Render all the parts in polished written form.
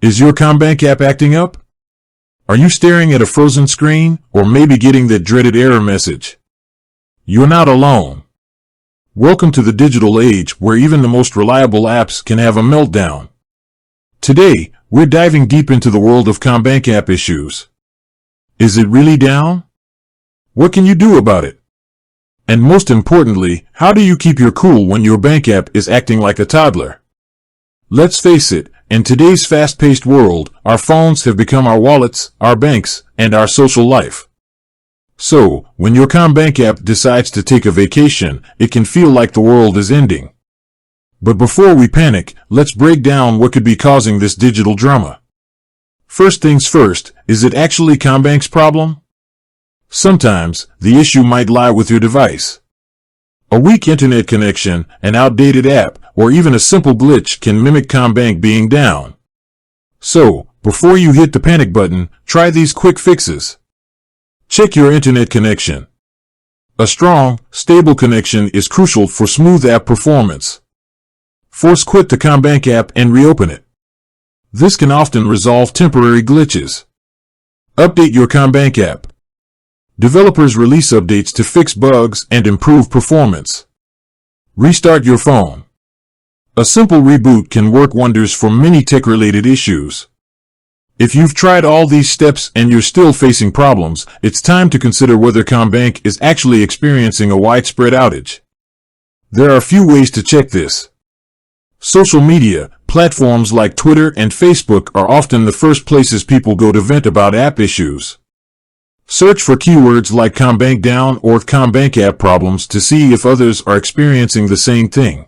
Is your Commbank app acting up? Are you staring at a frozen screen, or maybe getting that dreaded error message? You're not alone. Welcome to the digital age where even the most reliable apps can have a meltdown. Today, we're diving deep into the world of Commbank app issues. Is it really down? What can you do about it? And most importantly, how do you keep your cool when your bank app is acting like a toddler? Let's face it, in today's fast-paced world, our phones have become our wallets, our banks, and our social life. So, when your Commbank app decides to take a vacation, it can feel like the world is ending. But before we panic, let's break down what could be causing this digital drama. First things first, is it actually Commbank's problem? Sometimes, the issue might lie with your device. A weak internet connection, an outdated app, or even a simple glitch can mimic Commbank being down. So, before you hit the panic button, try these quick fixes. Check your internet connection. A strong, stable connection is crucial for smooth app performance. Force quit the Commbank app and reopen it. This can often resolve temporary glitches. Update your Commbank app. Developers release updates to fix bugs and improve performance. Restart your phone. A simple reboot can work wonders for many tech-related issues. If you've tried all these steps and you're still facing problems, it's time to consider whether Commbank is actually experiencing a widespread outage. There are a few ways to check this. Social media, platforms like Twitter and Facebook are often the first places people go to vent about app issues. Search for keywords like Commbank down or Commbank app problems to see if others are experiencing the same thing.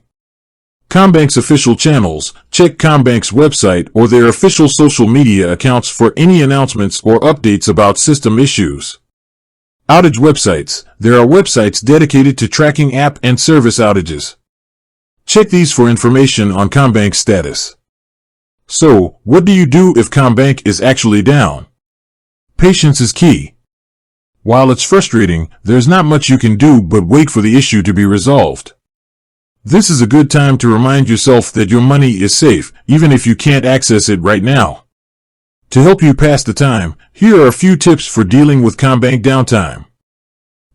Commbank's official channels, check Commbank's website or their official social media accounts for any announcements or updates about system issues. Outage websites, there are websites dedicated to tracking app and service outages. Check these for information on Commbank's status. So, what do you do if Commbank is actually down? Patience is key. While it's frustrating, there's not much you can do but wait for the issue to be resolved. This is a good time to remind yourself that your money is safe, even if you can't access it right now. To help you pass the time, here are a few tips for dealing with Commbank downtime.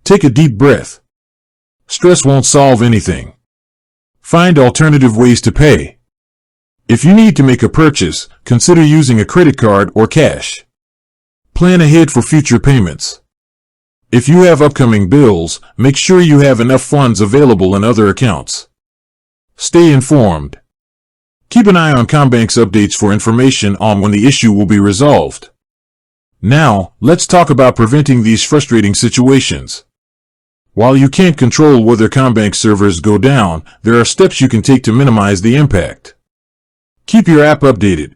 Take a deep breath. Stress won't solve anything. Find alternative ways to pay. If you need to make a purchase, consider using a credit card or cash. Plan ahead for future payments. If you have upcoming bills, make sure you have enough funds available in other accounts. Stay informed. Keep an eye on Commbank's updates for information on when the issue will be resolved. Now, let's talk about preventing these frustrating situations. While you can't control whether Commbank servers go down, there are steps you can take to minimize the impact. Keep your app updated.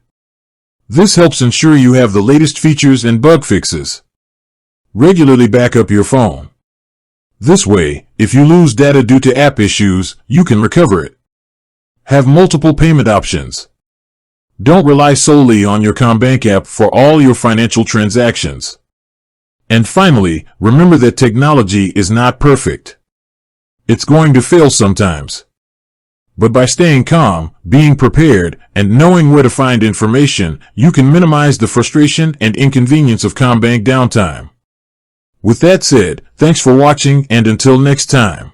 This helps ensure you have the latest features and bug fixes. Regularly back up your phone. This way, if you lose data due to app issues, you can recover it. Have multiple payment options. Don't rely solely on your Commbank app for all your financial transactions. And finally, remember that technology is not perfect. It's going to fail sometimes. But by staying calm, being prepared, and knowing where to find information, you can minimize the frustration and inconvenience of Commbank downtime. With that said, thanks for watching and until next time.